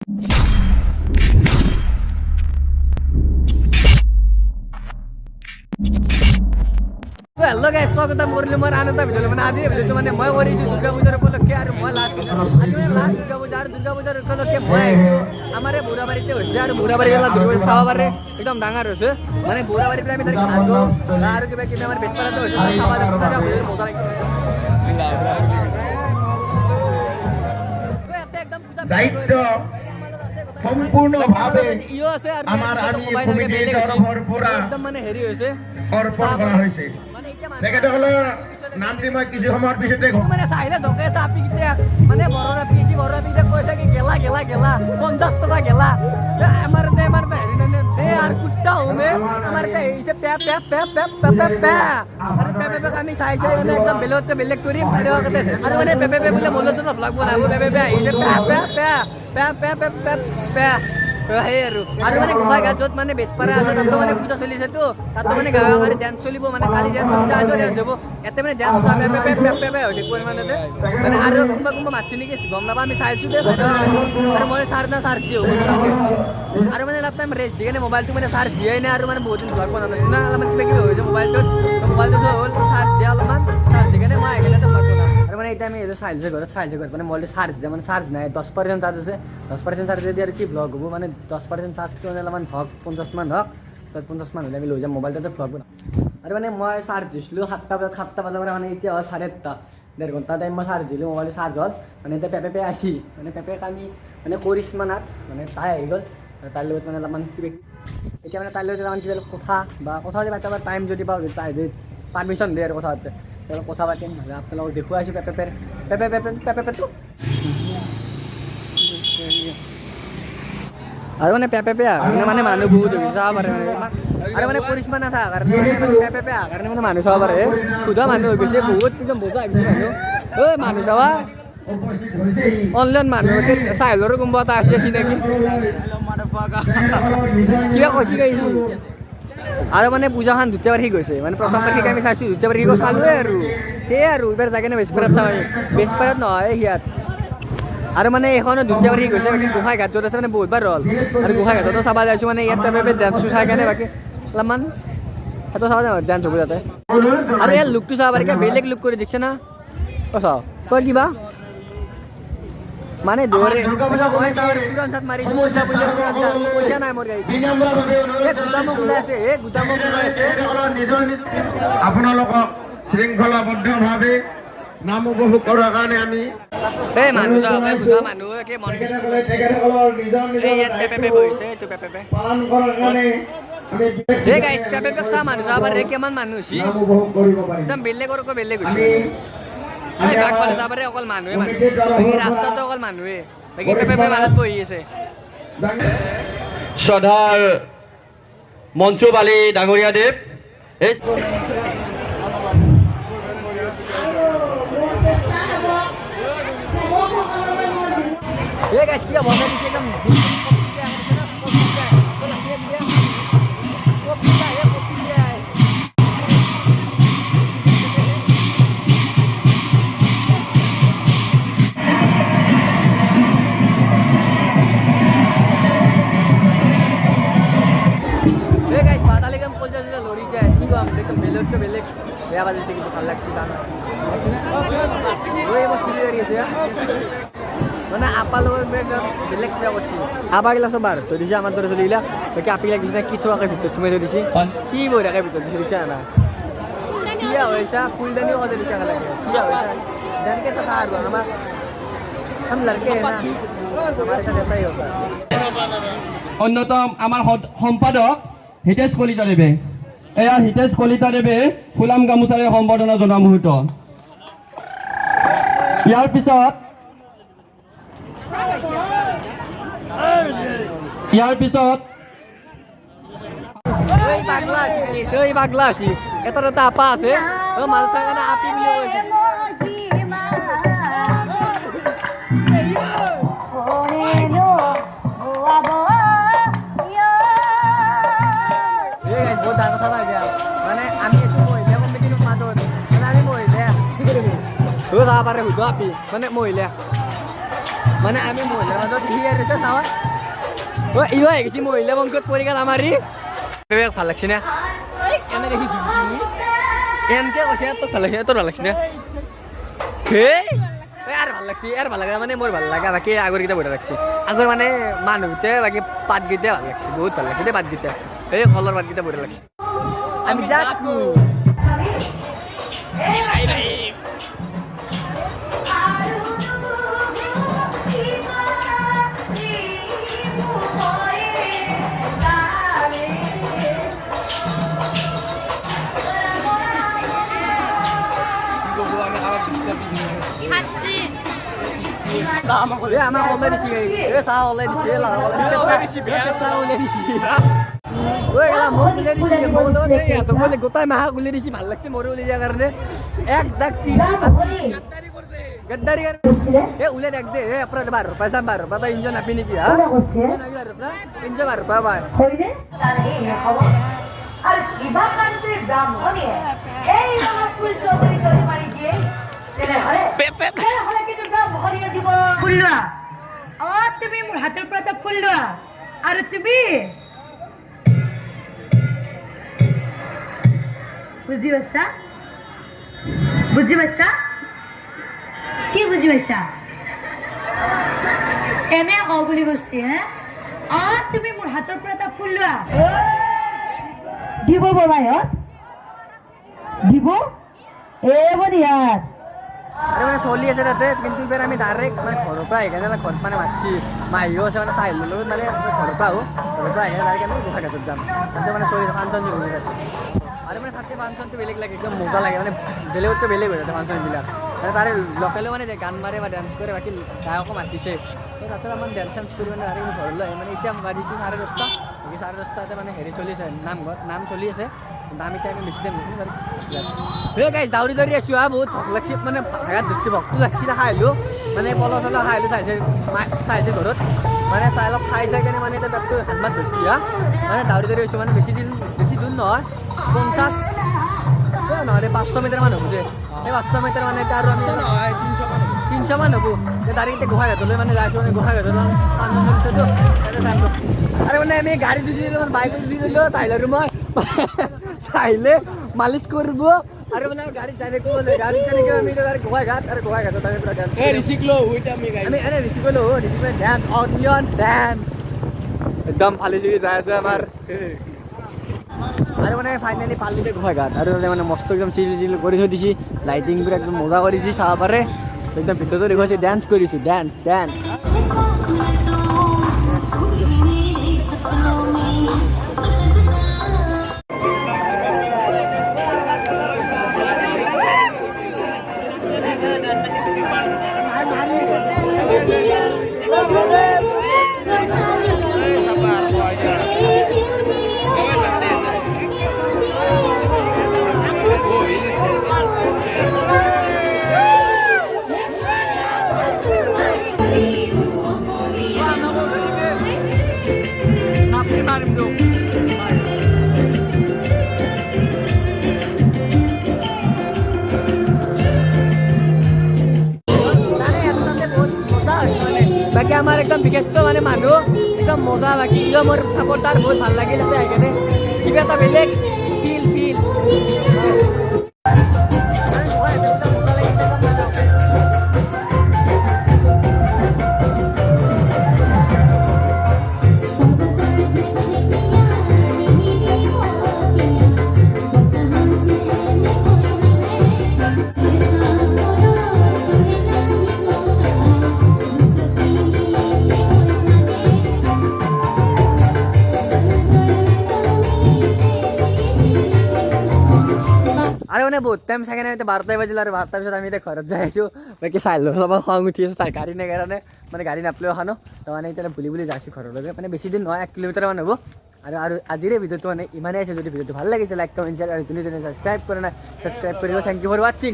hello guys स्वागत है मुरली मोर आनंद video में आज भिडियो माने मैं ओरिजु दुर्गा पूजा उपलक्षे আর মই লাস্ট आज मैं लास्ट दुर्गा पूजा उपलक्षे মই আমারে বুড়াবাড়িতে হইছে আর বুড়াবাড়ি গলা দুর্গা পূজা সাবারে একদম ডাঙার হইছে মানে বুড়াবাড়ি প্রায় আমি তার খাদ্য আর কিবা কিবা আমার বেস্তারাতে হইছে খাওয়া দাওয়া সারা মজা লাগছে একদম দায়িত্ব সম্পূৰ্ণভাৱে আমাৰ আমি কমিটিৰ তৰফৰ পৰা একদম মানে হেৰি হৈছে অৰ্পণ কৰা হৈছে তেখেতসকলৰ নামটি মই কিছু সময়ৰ পিছতে মানে চাইলে ধকে চাপি কিতে মানে বড়রা পিছি কৈছে কি গেলা গেলা গেলা 50 টাকা গেলা আমার হেৰি নে দে আর কুত্তা হোমে আমার তে এইছে প্যাপ প্যাপ প্যাপ প্যাপ প্যাপ প্যাপ আর প্যাপ আমি চাই মানে একদম বেলেগ কৰি ফাইদা করতে আর মানে প্যাপ বলে মূলত তো ব্লগ বনাবো প্যাপ এইছে প্যাপ প্যাপ প্যাপ প্যাপ প্যাপ প্যাপ প্যাপ আৰু মানে গোসাই ঘাট য'ত মানে বেচপাৰা আছে তাতো মানে পূজা চলিছে তো তাতো মানে গাঁৱে গাঁৱে ডান্স চলিব মানে কালি ডান্স চলিছে আজিও ডান্স হ'ব এতে মানে ডান্স হৈ থাকিব মানে আৰু কোনোবা মাতছি নেকি গম নাপা আমি চাইছোঁ দে আৰু মই চাৰ্জ দিওঁ আৰু মানে অলপ টাইম ৰেষ্ট দি কেনে মোবাইলটো মানে চাৰ্জ দিয়াই নাই আৰু মানে বহুত দিন ব্লগ বনোৱা নাছিলোঁ না অলপমান কিবা কিবি হৈ যায় মোবাইলটোত হ'ল চাৰ্জ দিয়া অলপমান চাৰ্জ দি কেনে মই আহি কেনে ব্লগ বনাওঁ আৰু মানে এতিয়া আমি এইটো চাইছোঁ ঘৰত মানে মোবাইলটো চাৰ্জ দিয়ে মানে চাৰ্জ নাই 10% চাৰ্জ আছে 10% চাৰ্জ দি আৰু কি ব্লগ হ'ব মানে 10% চাৰ্জটো মানে অলপমান হওক 50 মান হওক 50 মান হ'লে আমি লৈ যাম মোবাইলটোতে ব্লগ বনাম আৰু মানে মই চাৰ্জ দিছিলোঁ 7টা বজাৰ পৰা মানে এতিয়া হ'ল 8:30 1.5 ঘণ্টা টাইম মই চাৰ্জ দিলোঁ মোবাইলটো চাৰ্জ হ'ল মানে এতিয়া পেপে আছি মানে পেপেক আমি মানে কৰিশ্মা নাথ মানে তাই আহি গ'ল তাইৰ লগত মানে অলপমান কিবা এতিয়া মানে তাইৰ লগত অলপমান কিবা কথা পাতিব টাইম যদি পাওঁ তাই যদি পাৰ্মিশ্যন দিয়ে আৰু কথা পাতে তেওঁলোক কথা পাতিম নহ'লে আপোনালোকক দেখুৱাইছোঁ পেপেটো আৰু মানে পেপে মানে মানুহ বহুত হৈ চাব পাৰে আৰু মানে কৰিশ্মা নাথাকা কাৰণে পেপে কাৰণে মানে মানুহ চাব পাৰে সুধা মানুহ হৈ গৈছে বহুত একদম বজা হৈ গৈছে মানুহ চাবা অনলাইন মানুহ চাহিলৰো কোনোবা এটা আছে চিনাকি কিবা কৈছি আৰু মানে পূজাখন দুটাবাৰ শিক গৈছে মানে প্ৰথমবাৰ শিক আমি চাইছোঁ দুটাবাৰ শিক চালোৱে আৰু সেয়ে আৰু এইবাৰ যাই কিনে বেচপাৰাত চাওঁ বেচপাৰাত নহয় ইয়াত আৰু মানে এখনো দুটাবাৰ শিক গৈছে বাকী গোসাই ঘাট য'ত আছে মানে বহুতবাৰ হ'ল আৰু গোসাই ঘাটতো চাব যাইছোঁ মানে ইয়াত পেপে ডান্সটো চাই কেনে বাকী অলপমান সেইটো চাব যাওঁ ডান্স হ'ব যাতে আৰু ইয়াৰ লুকটো চাব পাৰি বেলেগ লুক কৰি দিছে না চাওঁ তই কিবা মানে দৌৰে চাত মাৰি পইচা নাই মোৰ গাড়ী গোদামক ওলাই আছে গোদামক ওলাই আছে আপোনালোকক শৃংখলাবদ্ধভাৱে নাম উপভোগ কৰাৰ কাৰণে আমি মানুহ মানুহ তেখেতসকলৰ নিজৰ পালন কৰাৰ কাৰণে মানুহ চাব পাৰে কিমান মানুহ হৈছে একদম বেলেগৰ বেলেগ হৈছে আগফালে যাব পাৰে অকল মানুহে ৰাস্তাটো অকল মানুহে বাকী পেপে মানুহ বহি আছে শ্ৰদ্ধাৰ মনসুব আলী ডাঙৰীয়া দেৱ কিবা বনাই দিছে একদম বেলেগ বেয়া বাজিছে কিন্তু ভাল লাগছে মানে আপালোক বেলেগ বেয়া বস্তু আপা গিলা চব আৰু থৈ দিছে আমাৰ দৰে চলিগিলা বাকী আপিগিলা দিছে কি থোৱাকে ভিতৰত তুমি থৈ দিছে কি বহি থাকে ভিতৰত দিছে দিছে না কিয়া হৈছে ফুলদানিও সজাই দিছে লাগে কিয়া হৈছে যেনেকৈ চাচা আৰু আমাৰ লড়কে না আমাৰ সাথে এসাই হোতা অন্যতম আমাৰ সম্পাদক হিতেশ কলিতা দেৱে এয়া হিতেশ কলিতা দেৱে ফুলাম গামোচাৰে সম্বৰ্ধনা জনোৱা মুহূৰ্ত ইয়াৰ পিছত পাগলা আছে এটা আপা আছে মাজত থকা আপি বুলি কৈছে বহুত ডাঙৰ কথা লাগে মানে আমি মহিলা কমিটিৰ মাজত মানে আমি মহিলা কি কৰিব চাব পাৰে সুধো আপি মানে মহিলা মানে আমি মহিলাৰ মাজত সি আৰু চাৱা ইও আহি গৈছে মহিলা বংশত পৰি গ'ল আমাৰ ভাল লাগছে না এনে দেখিছোঁ এনকে কৈছে তোক ভাল লাগছে তোৰ ভাল লাগছে না হেই আর ভাল লাগছে আর ভাল লাগা মানে মোর ভাল লাগা বাকি আগর গীতা বড় লাগছে আগর মানে মানুষতে বাকি পাত গীতা ভাল লাগছে বহুত ভাল লাগছে পাত গীতা এই কলর পাত গীতা বড় লাগছে আমি যাকু আমার অলরেডি দিছি এ চা অলরেডি দিছি লাল অলরেডি দিছি ওই গেলা মোক উলিয়াই দিছি বলো নেই এত বলে গোটাই মাহা উলিয়াই দিছি ভাল লাগছে মোরে উলিয়াই কারণে এক জাক তিন গদ্দারি এ উলিয়াই দেখ দে এ আপনার 12 রুপিয়া 12 রুপিয়া তো ইঞ্জিন আপনি নাকি হ্যাঁ ইঞ্জিন 12 রুপিয়া ভাই হইরে তারে হওয়া আর কিবা কান্ট্রির দাম হনে এই আমার ফুল চোখে চলে পারি যে তেরে হরে তেরে হরে কিন্তু দাম হরিয়া দিব ফুলুয়া তুমি মোর হাতের পরে ফুলুয়া আর তুমি বুঝি পাইছা কি বুঝি পাইছা এনে অ বুলি কৈছি হ্যাঁ তুমি মোর হাতের পরে ফুলুয়া দিব বলায়ত দিব এ বদিয়াত আরে মানে চলি আছে তাতে কিন্তু এবার আমি ডাইরেক্ট মানে ঘৰৰ পৰা এখানে ঘৰত মানে মাছি মাহিও আছে মানে চাইল লগত মানে ঘৰৰ পৰা এখানে ডাইৰেক্ট আমি গোসাঘাটত যাম তাতে মানে চলি ফাংচন চলি আছে আৰু মানে তাতে ফাংচনটো বেলেগ লাগে একদম মজা লাগে মানে বেলেগতকৈ বেলেগ হৈ থাকে ফাংচনবিলাক মানে তাৰে লোকেলেও মানে গান মাৰে বা ডান্স কৰে বাকী গায়কো মাতিছে তাতে মানে ডান্স চান্স কৰি মানে ডাইৰেক্ট ঘৰলৈ মানে এতিয়া বাজিছে 10:30 বাকী 10:30 মানে হেৰি চলি আছে নাম চলি আছে আমি টাইমে বেছি টাইম হে গাইজ দাউৰি দাউৰি আছোঁ বহুত ভোক লাগছে মানে ভাগাত ধৰিছে ভোকটো লাগছি খাইলোঁ মানে পল চল খাইলোঁ চাইছে ঘৰত মানে চাই অলপ খাই চাই কেনে মানে এতিয়া পেটটো হাত ধৰিছে মানে দাউৰি দাউৰি আছোঁ মানে বেছি দূৰ নহয় 50 নহ'লে 500 মিটাৰ মান হ'ব দে সেই 500 মিটাৰ মানে এতিয়া আৰু আমি 300 মান হ'ব ডাইৰেক্ট এতিয়া গোসাইঘাটলৈ মানে যাইছোঁ মানে গোসাইঘাটলৈ আৰু মানে আমি গাড়ী দি দিলোঁ বাইক দি দিলোঁ চাইলোঁ মই চাইলে মালিচ করব আর মানে গাড়ি চাইলে গাড়ি চাইলে আমি গোসাইঘাট আর গোসাইঘাটত আমি পুরা ডান্স রিসিক লো ওইটা আমি গাই আমি আরে রিসিক লো ডান্স অনলি অন ডান্স একদম ফালি চুরি যায় আছে আমার আর মানে ফাইনালি পাল্লিতে গোসাইঘাট আর মানে মস্ত একদম চিল করে থৈ দিছি লাইটিং পুরা একদম মজা করেছি চাব পারে একদম ভিতরতে দেখছি ডান্স করেছি ডান্স বাকী আমাৰ একদম বিশেষটো মানে মানুহ একদম মজা বাকী মোৰ সাপোৰ্টাৰ বহুত ভাল লাগিল এতিয়া সেইকাৰণে কিবা এটা বেলেগ ফিল আৰু মানে বহুত টাইম চাগে এতিয়া 12টা বাজিল আৰু 12টাৰ পিছত আমি এতিয়া ঘৰত যাই আছোঁ বাকী চাই লো অলপ খং উঠি আছোঁ চাই গাড়ী নাই কাৰণে মানে গাড়ী নাপালেও খানো তো মানে এতিয়া বুলি যাইছোঁ ঘৰলৈকে মানে বেছি দিন নহয় 1 কিলোমিটাৰ মান হ'ব আৰু আজিৰে ভিডিঅ'টো মানে ইমানেই আছে যদি ভিডিঅ'টো ভাল লাগিছে লাইক কমেণ্ট শ্বেয়াৰ আৰু যোনে ছাবস্ক্ৰাইব কৰা নাই ছাবস্ক্ৰাইব কৰিব থেংক ইউ ফৰ ৱাচিং